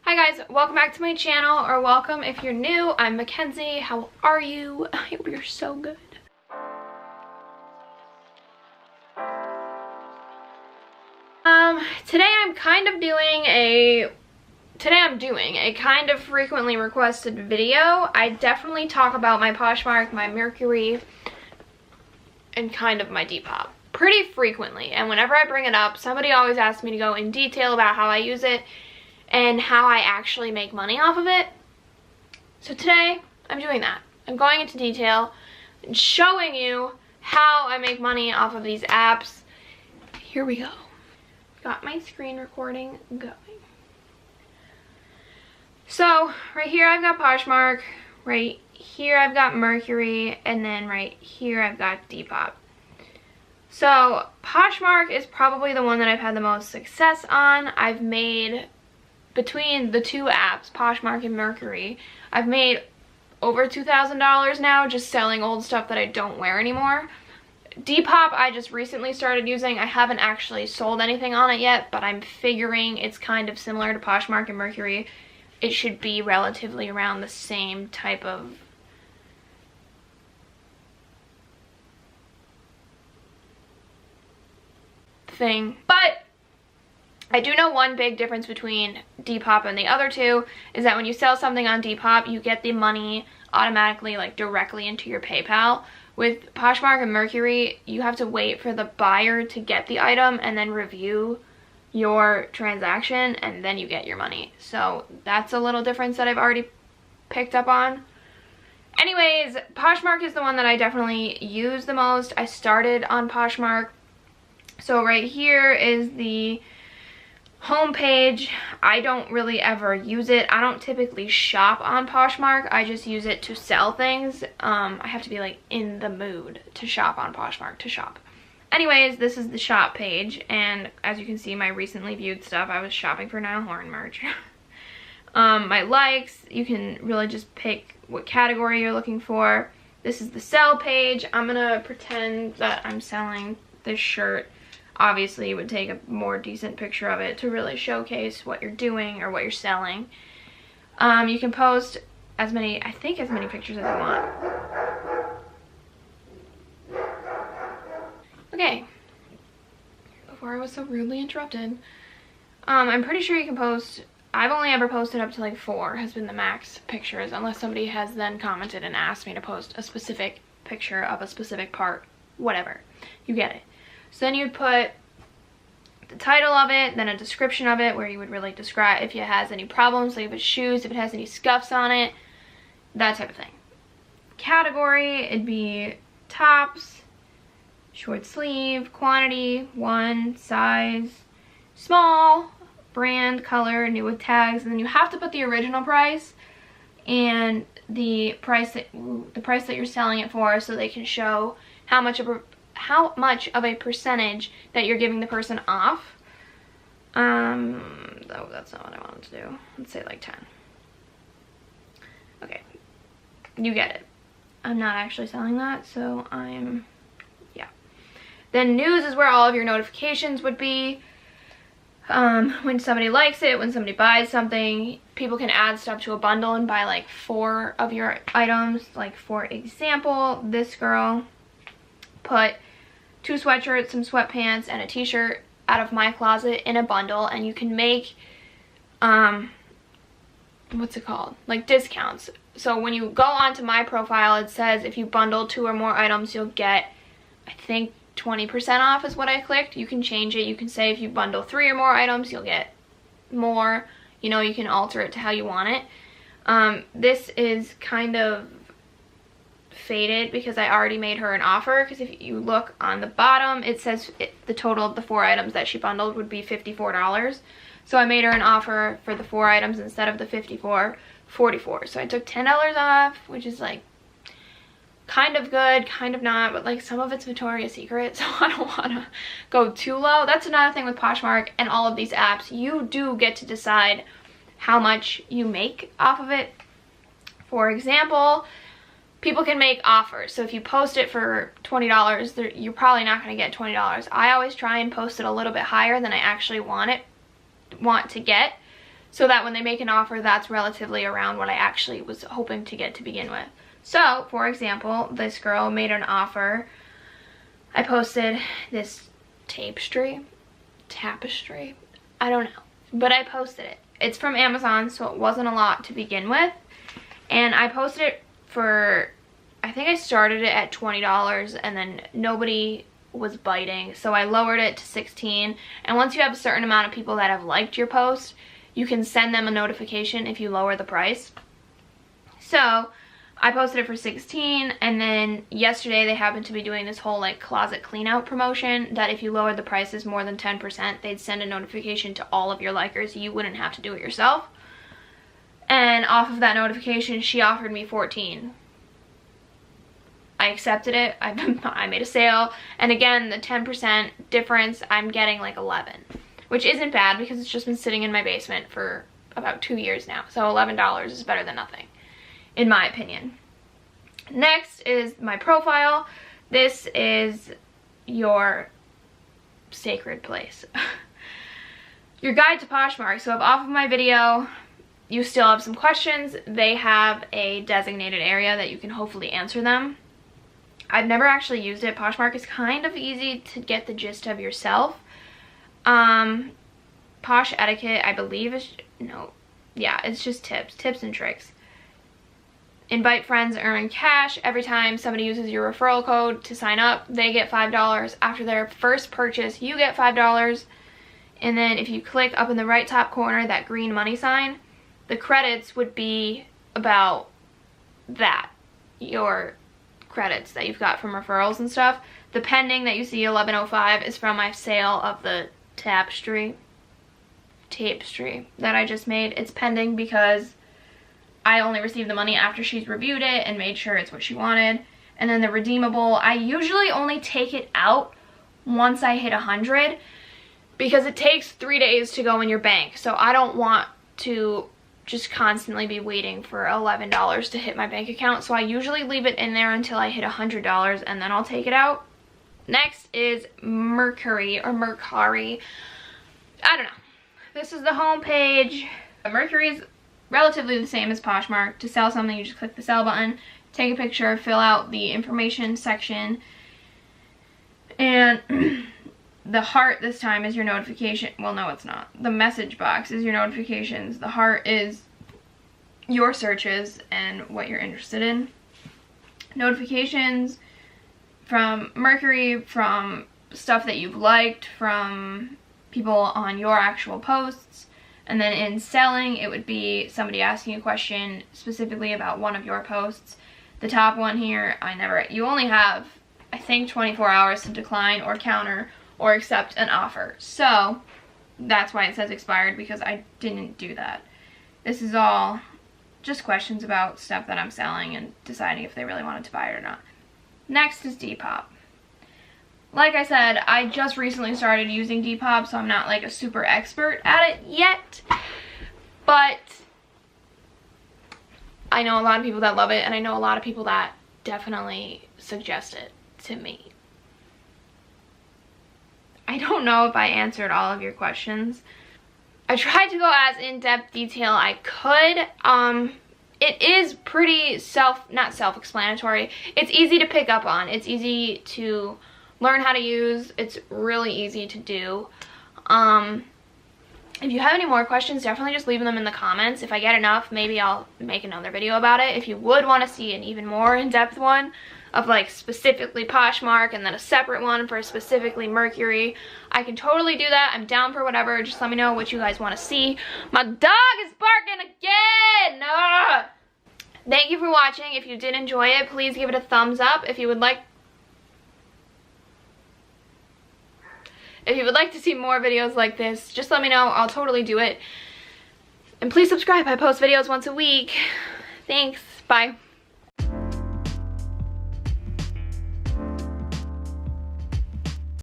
Hi guys, welcome back to my channel, or welcome if you're new. I'm Mackenzie. How are you? I hope you're so good. Today I'm doing a kind of frequently requested video. I definitely talk about my Poshmark, my Mercari, and kind of my Depop pretty frequently, and whenever I bring it up, somebody always asks me to go in detail about how I use it and how I actually make money off of it. So today, I'm doing that. I'm going into detail and showing you how I make money off of these apps. Here we go. Got my screen recording going. So, right here I've got Poshmark, right here I've got Mercari, and then right here I've got Depop. So, Poshmark is probably the one that I've had the most success on. I've made, between the two apps, Poshmark and Mercari, I've made over $2,000 now just selling old stuff that I don't wear anymore. Depop I just recently started using. I haven't actually sold anything on it yet, but I'm figuring it's kind of similar to Poshmark and Mercari. It should be relatively around the same type of thing. But I do know one big difference between Depop and the other two is that when you sell something on Depop, you get the money automatically, like directly into your PayPal. With Poshmark and Mercari, you have to wait for the buyer to get the item and then review your transaction, and then you get your money. So that's a little difference that I've already picked up on. Anyways, Poshmark is the one that I definitely use the most. I started on Poshmark. So right here is the home page. I don't really ever use it. I don't typically shop on Poshmark. I just use it to sell things. I have to be like in the mood to shop on Poshmark to shop. Anyways, this is the shop page, and as you can see, my recently viewed stuff, I was shopping for Niall Horan merch. My likes, you can really just pick what category you're looking for. This is the sell page. I'm gonna pretend that I'm selling this shirt. Obviously, you would take a more decent picture of it to really showcase what you're doing or what you're selling. You can post as many pictures as you want. Okay. Before I was so rudely interrupted. I'm pretty sure you can post, I've only ever posted up to like 4 has been the max pictures, unless somebody has then commented and asked me to post a specific picture of a specific part, whatever. You get it. So then you'd put the title of it, then a description of it where you would really describe if it has any problems, like if it's shoes, if it has any scuffs on it, that type of thing. Category, it'd be tops, short sleeve, quantity, 1, size, small, brand, color, new with tags, and then you have to put the original price and the price that you're selling it for, so they can show how much of a percentage that you're giving the person off. Oh, that's not what I wanted to do. Let's say like 10. Okay, you get it. I'm not actually selling that, so yeah. Then news is where all of your notifications would be. When somebody likes it, when somebody buys something, people can add stuff to a bundle and buy like 4 of your items. Like for example, this girl put 2 sweatshirts, some sweatpants, and a t-shirt out of my closet in a bundle, and you can make what's it called, like discounts. So when you go onto my profile, it says if you bundle 2 or more items, you'll get, I think, 20% off is what I clicked. You can change it. You can say if you bundle 3 or more items, you'll get more. You know, you can alter it to how you want it. This is kind of faded because I already made her an offer, because if you look on the bottom, it says the total of the 4 items that she bundled would be $54. So I made her an offer for the 4 items instead of the $54, $44. So I took $10 off, which is like kind of good, kind of not, but like some of it's Victoria's Secret, so I don't want to go too low. That's another thing with Poshmark and all of these apps. You do get to decide how much you make off of it. For example, people can make offers. So if you post it for $20, you're probably not going to get $20. I always try and post it a little bit higher than I actually want to get. so that when they make an offer, that's relatively around what I actually was hoping to get to begin with. So, for example, this girl made an offer. I posted this tapestry, I don't know, but I posted it. It's from Amazon, so it wasn't a lot to begin with, and I posted it for, I think I started it at $20, and then nobody was biting, so I lowered it to $16. And once you have a certain amount of people that have liked your post, you can send them a notification if you lower the price. So I posted it for $16, and then yesterday they happened to be doing this whole like closet clean out promotion that if you lowered the prices more than 10%, they'd send a notification to all of your likers. You wouldn't have to do it yourself. And off of that notification, she offered me $14. I accepted it. I made a sale, and again, the 10% difference, I'm getting like $11, which isn't bad because it's just been sitting in my basement for about 2 years now. So $11 is better than nothing, in my opinion. Next is my profile. This is your sacred place. Your guide to Poshmark. So if off of my video you still have some questions, they have a designated area that you can hopefully answer them. I've never actually used it. Poshmark is kind of easy to get the gist of yourself. Posh etiquette, I believe, is, no, yeah, it's just tips and tricks. Invite friends, earn cash. Every time somebody uses your referral code to sign up, they get $5. After their first purchase, you get $5. And then if you click up in the right top corner, that green money sign, the credits would be about that, your credits that you've got from referrals and stuff. The pending that you see, 1105, is from my sale of the tapestry that I just made. It's pending because I only received the money after she's reviewed it and made sure it's what she wanted. And then the redeemable, I usually only take it out once I hit 100 because it takes 3 days to go in your bank. So I don't want to just constantly be waiting for $11 to hit my bank account. So I usually leave it in there until I hit $100 and then I'll take it out. Next is Mercari or Mercari. I don't know. This is the home page. Mercari is relatively the same as Poshmark. To sell something, you just click the sell button, take a picture, fill out the information section, and the heart this time is your notification. Well, no, it's not. The message box is your notifications. The heart is your searches and what you're interested in. Notifications from Mercari, from stuff that you've liked, from people on your actual posts. And then in selling, it would be somebody asking a question specifically about one of your posts. The top one here, you only have, I think, 24 hours to decline or counter or accept an offer. So that's why it says expired, because I didn't do that. This is all just questions about stuff that I'm selling and deciding if they really wanted to buy it or not. Next is Depop. Like I said, I just recently started using Depop, so I'm not like a super expert at it yet, but I know a lot of people that love it, and I know a lot of people that definitely suggest it to me. I don't know if I answered all of your questions. I tried to go as in-depth detail I could. It is pretty not self-explanatory. It's easy to pick up on. It's easy to learn how to use. It's really easy to do. If you have any more questions, definitely just leave them in the comments. If I get enough, maybe I'll make another video about it. If you would want to see an even more in-depth one of like specifically Poshmark and then a separate one for specifically Mercari, I can totally do that. I'm down for whatever. Just let me know what you guys want to see. My dog is barking again! Thank you for watching. If you did enjoy it, please give it a thumbs up. If you would like to see more videos like this, just let me know. I'll totally do it. And please subscribe. I post videos once a week. Thanks. Bye.